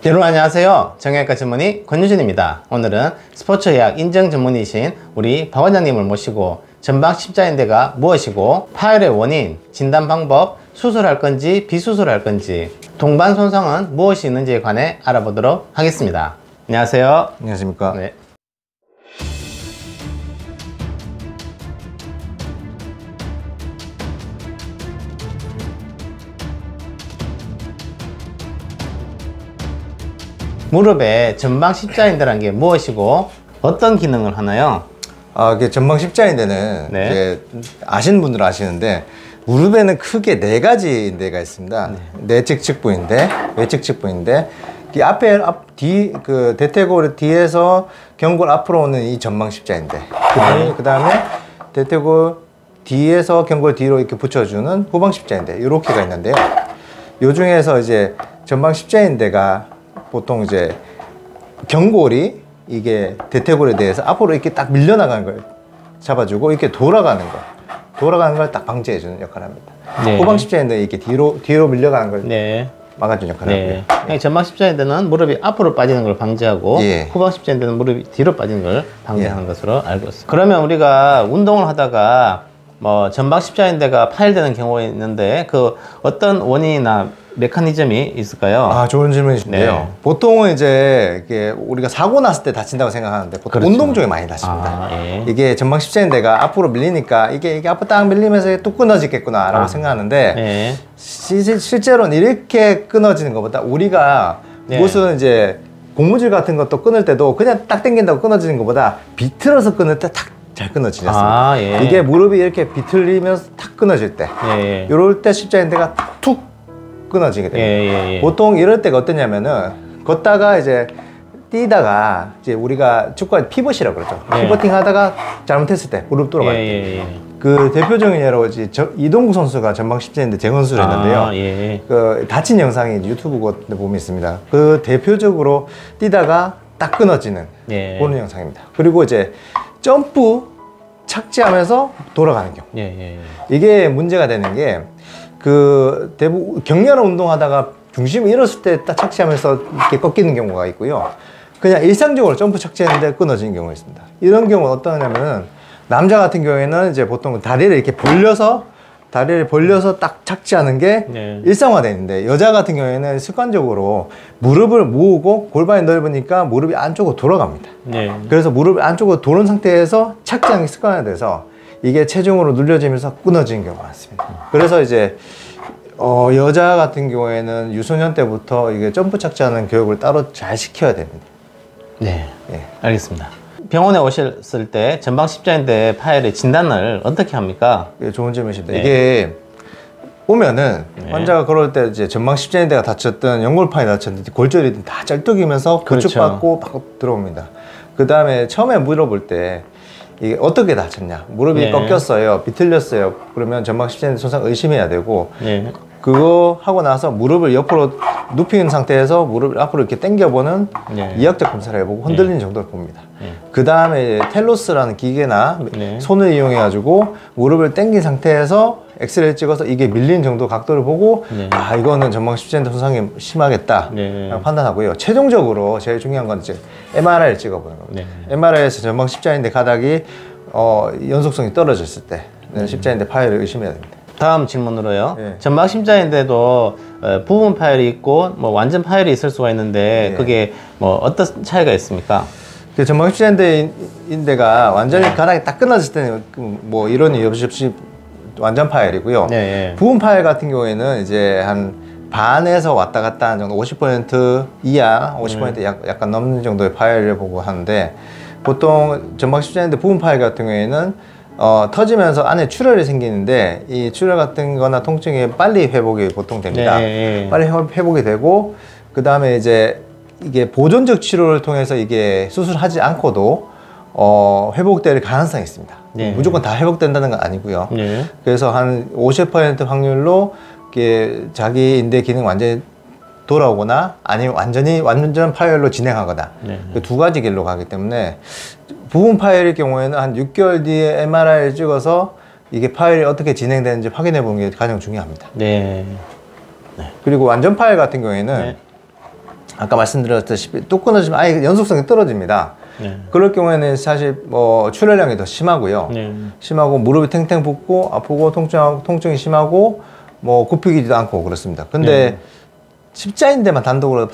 여러분 안녕하세요. 정형외과 전문의 권유진입니다. 오늘은 스포츠의학 인정 전문의이신 우리 박 원장님을 모시고 전방 십자인대가 무엇이고 파열의 원인, 진단 방법, 수술할 건지 비수술할 건지, 동반 손상은 무엇이 있는지에 관해 알아보도록 하겠습니다. 안녕하세요. 안녕하십니까. 네. 무릎의 전방 십자인대라는 게 무엇이고 어떤 기능을 하나요? 이게 전방 십자인대는 네. 이제 아시는 분들은 아시는데 무릎에는 크게 네 가지 인대가 있습니다. 내측 측부인대, 외측 측부인대, 이 앞에 그 대퇴골 뒤에서 경골 앞으로 오는 이 전방 십자인대. 그 다음에 대퇴골 뒤에서 경골 뒤로 이렇게 붙여주는 후방 십자인대. 이렇게가 있는데요. 요 중에서 이제 전방 십자인대가 보통 이제 경골이 이게 대퇴골에 대해서 앞으로 이렇게 딱 밀려나가는 걸 잡아주고 이렇게 돌아가는 걸 딱 방지해주는 역할을 합니다. 네. 후방 십자인대 이렇게 뒤로 밀려가는 걸 네. 막아주는 역할을 네. 하고요. 전방 십자인대는 무릎이 앞으로 빠지는 걸 방지하고 예. 후방 십자인대는 무릎이 뒤로 빠지는 걸 방지하는 것으로 알고 있습니다. 그러면 우리가 운동을 하다가 뭐 전방 십자인대가 파열되는 경우가 있는데 그 어떤 원인이나 메커니즘이 있을까요? 좋은 질문이신데요. 네. 보통은 이제 이게 우리가 사고 났을 때 다친다고 생각하는데 보통 그렇죠. 운동 중에 많이 다칩니다. 예. 이게 전방 십자인대가 앞으로 밀리니까 이게 앞으로 딱 밀리면서 뚝 끊어지겠구나라고 생각하는데 예. 실제로는 이렇게 끊어지는 것보다 우리가 네. 무슨 이제 고무줄 같은 것도 끊을 때도 그냥 딱 당긴다고 끊어지는 것보다 비틀어서 끊을 때 탁 잘 끊어지지 않습니까? 예. 이게 무릎이 이렇게 비틀리면서 탁 끊어질 때 예. 이럴 때 십자인대가 툭 끊어지게 됩니다. 예. 보통 이럴 때가 어떠냐면은 걷다가 이제 뛰다가 이제 우리가 축구할 피벗이라고 그러죠. 예. 피벗팅 하다가 잘못했을 때 무릎 돌아갈 때. 그 대표적인 예로 이제 이동국 선수가 전방 십자인대 재건수를 했는데요. 예. 그 다친 영상이 유튜브 같은 데 보면 있습니다. 그 대표적으로 뛰다가 딱 끊어지는 보는 영상입니다. 그리고 이제 점프 착지하면서 돌아가는 경우. 이게 문제가 되는 게 그 대부분 격렬한 운동하다가 중심을 잃었을 때 딱 착지하면서 이렇게 꺾이는 경우가 있고요. 그냥 일상적으로 점프 착지했는데 끊어지는 경우가 있습니다. 이런 경우는 어떠냐면은 남자 같은 경우에는 이제 보통 다리를 이렇게 벌려서 딱 착지하는 게 일상화되어 있는데 여자 같은 경우에는 습관적으로 무릎을 모으고 골반이 넓으니까 무릎이 안쪽으로 돌아갑니다. 그래서 무릎이 안쪽으로 도는 상태에서 착지하는 게 습관화돼서 이게 체중으로 눌려지면서 끊어지는 경우가 많습니다. 그래서 이제 여자 같은 경우에는 유소년 때부터 이게 점프 착지하는 교육을 따로 잘 시켜야 됩니다. 알겠습니다. 병원에 오셨을 때 전방 십자인대 파열의 진단을 어떻게 합니까? 좋은 질문이십니다. 이게 보면은 환자가 그럴 때 이제 전방 십자인대가 다쳤든 연골판이 다쳤든 골절이든 다 짤뚝이면서 구축받고 막 들어옵니다. 그 다음에 처음에 물어볼 때 이게 어떻게 다쳤냐, 무릎이 꺾였어요, 비틀렸어요, 그러면 전방 십자인대 손상 의심해야 되고 그거 하고 나서 무릎을 옆으로 눕힌 상태에서 무릎을 앞으로 이렇게 당겨보는 이학적 검사를 해보고 흔들리는 정도를 봅니다. 그 다음에 텔로스라는 기계나 손을 이용해 가지고 무릎을 당긴 상태에서 엑스레이를 찍어서 이게 밀린 정도 각도를 보고 이거는 전방 십자인대 손상이 심하겠다 판단하고요. 최종적으로 제일 중요한 건 이제 MRI를 찍어보는 겁니다. MRI에서 전방 십자인대 가닥이 연속성이 떨어졌을 때 십자인대 파열을 의심해야 됩니다. 다음 질문으로요. 전방 십자인대도 부분 파열이 있고 뭐 완전 파열이 있을 수가 있는데 그게 뭐 어떤 차이가 있습니까? 전방 십자인대가 완전히 가닥이 딱 끊어질 때는 뭐 이런 이유 없이 완전 파열이고요. 부분 파열 같은 경우에는 이제 한 반에서 왔다 갔다 하는 정도, 50% 이하, 50% 약간 넘는 정도의 파열을 보고 하는데 보통 전방 십자인대 부분 파열 같은 경우에는 터지면서 안에 출혈이 생기는데 이 출혈 같은 거나 통증이 빨리 회복이 보통 됩니다. 빨리 회복이 되고 그 다음에 이제 이게 보존적 치료를 통해서 이게 수술하지 않고도 회복될 가능성이 있습니다. 무조건 다 회복된다는 건 아니고요. 그래서 한 50% 확률로 이게 자기 인대 기능 완전히 돌아오거나 아니면 완전 파열로 진행하거나 그 두 가지 길로 가기 때문에 부분 파열일 경우에는 한 6개월 뒤에 MRI를 찍어서 이게 파열이 어떻게 진행되는지 확인해 보는 게 가장 중요합니다. 그리고 완전 파열 같은 경우에는 아까 말씀드렸다시피 뚝 끊어지면 아예 연속성이 떨어집니다. 네. 그럴 경우에는 사실 뭐 출혈량이 더 심하고요. 네. 심하고 무릎이 탱탱 붓고 아프고 통증이 심하고 뭐 굽히기도 않고 그렇습니다. 근데 네. 십자인대만 단독으로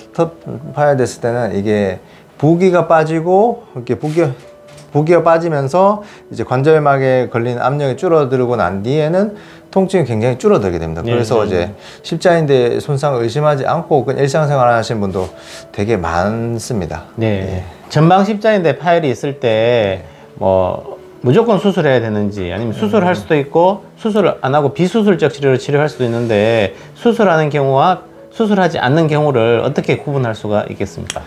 파야 됐을 때는 이게 부기가 빠지고 이렇게 부기가 빠지면서 이제 관절막에 걸린 압력이 줄어들고 난 뒤에는 통증이 굉장히 줄어들게 됩니다. 그래서 이제 십자인대 손상을 의심하지 않고 일상생활 하시는 분도 되게 많습니다. 네. 전방 십자인대 파열이 있을 때 뭐 무조건 수술해야 되는지 아니면 수술할 수도 있고 수술을 안 하고 비수술적 치료를 치료할 수도 있는데 수술하는 경우와 수술하지 않는 경우를 어떻게 구분할 수가 있겠습니까?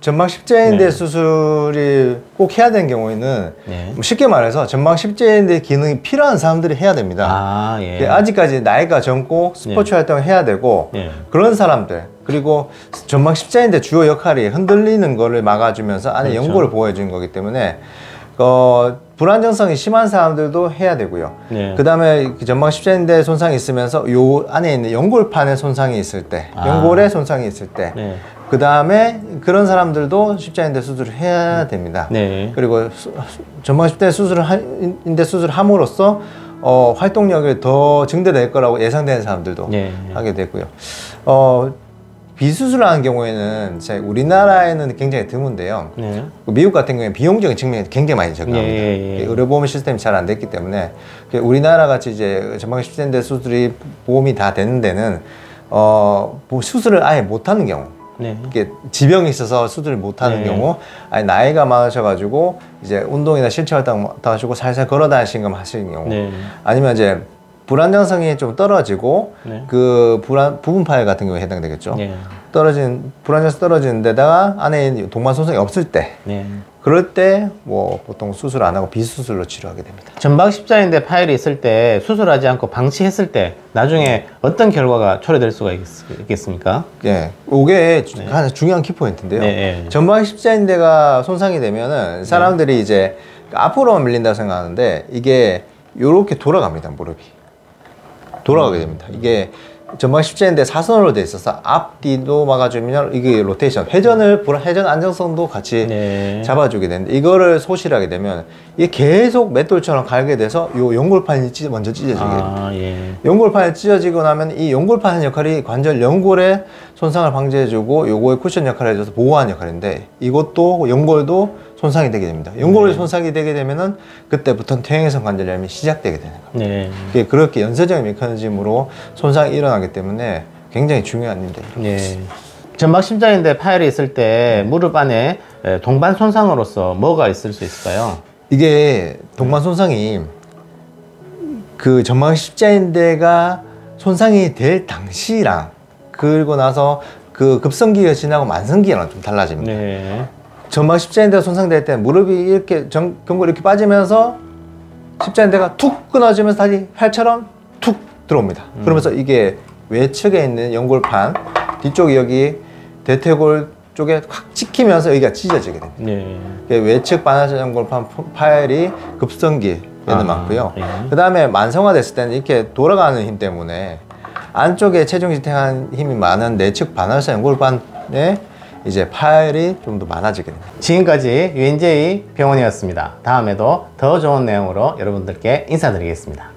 전방 십자인대 수술이 꼭 해야 되는 경우에는 쉽게 말해서 전방 십자인대 기능이 필요한 사람들이 해야 됩니다. 아직까지 나이가 젊고 스포츠 활동을 해야 되고 그런 사람들, 그리고 전방 십자인대 주요 역할이 흔들리는 거를 막아주면서 안에 연골을 보호해 주는 거기 때문에 불안정성이 심한 사람들도 해야 되고요. 그 다음에 전방 십자인대 손상이 있으면서 요 안에 있는 연골판에 손상이 있을 때, 연골에 손상이 있을 때, 그 다음에 그런 사람들도 십자인대 수술을 해야 됩니다. 그리고 전방 십자인대 수술을 함으로써 활동력이 더 증대될 거라고 예상되는 사람들도 하게 되고요. 비수술하는 경우에는 우리나라에는 굉장히 드문데요. 미국 같은 경우에 비용적인 측면이 굉장히 많이 적합니다. 의료보험 시스템이 잘 안 됐기 때문에 우리나라 같이 이제 전방 십자인대 수술이 보험이 다 되는 데는 수술을 아예 못하는 경우, 이게 지병이 있어서 수술을 못하는 경우, 아니 나이가 많으셔가지고 이제 운동이나 신체 활동 하시고 살살 걸어 다니시는 거 하시는 경우, 아니면 이제 불안정성이 좀 떨어지고 그 부분 파열 같은 경우에 해당되겠죠. 불안정성 떨어지는 데다가 안에 동반 손상이 없을 때, 그럴 때 뭐 보통 수술 안 하고 비수술로 치료하게 됩니다. 전방 십자인대 파열이 있을 때 수술하지 않고 방치했을 때 나중에 어떤 결과가 초래될 수가 있겠습니까? 이게 가장 중요한 키포인트인데요. 전방 십자인대가 손상이 되면은 사람들이 이제 앞으로만 밀린다고 생각하는데 이게 요렇게 돌아갑니다. 무릎이 돌아가게 됩니다. 이게 전방 십자인대 사선으로 돼 있어서 앞뒤도 막아주면 이게 로테이션, 회전 안정성도 같이 잡아주게 되는데, 이거를 소실하게 되면 이게 계속 맷돌처럼 갈게 돼서 요 연골판이 먼저 찢어지게 됩니다. 연골판이 찢어지고 나면 이 연골판 역할이 관절 연골의 손상을 방지해주고 요거의 쿠션 역할을 해줘서 보호하는 역할인데, 이것도 연골도 손상이 되게 됩니다. 연골이 손상이 되게 되면은 그때부터 퇴행성 관절염이 시작되게 되는 겁니다. 그렇게 연쇄적인 메커니즘으로 손상이 일어나기 때문에 굉장히 중요한 일들입니다. 전방 십자인대 파열이 있을 때 무릎 안에 동반 손상으로서 뭐가 있을 수 있을까요? 이게 동반 손상이 그 전방 십자인대가 손상이 될 당시랑 그리고 나서 그 급성기가 지나고 만성기랑 좀 달라집니다. 전방 십자인대가 손상될 때 무릎이 이렇게 경골이 이렇게 빠지면서 십자인대가 툭 끊어지면서 다시 활처럼 툭 들어옵니다. 그러면서 이게 외측에 있는 연골판 뒤쪽 여기 대퇴골 쪽에 확 찍히면서 여기가 찢어지게 됩니다. 외측 반하절 연골판 파열이 급성기에는 많고요. 그 다음에 만성화됐을 때는 이렇게 돌아가는 힘 때문에 안쪽에 체중 지탱하는 힘이 많은 내측 반하절 연골판에 이제 파열이 좀 더 많아지게 됩니다. 지금까지 UNJ 병원이었습니다. 다음에도 더 좋은 내용으로 여러분들께 인사드리겠습니다.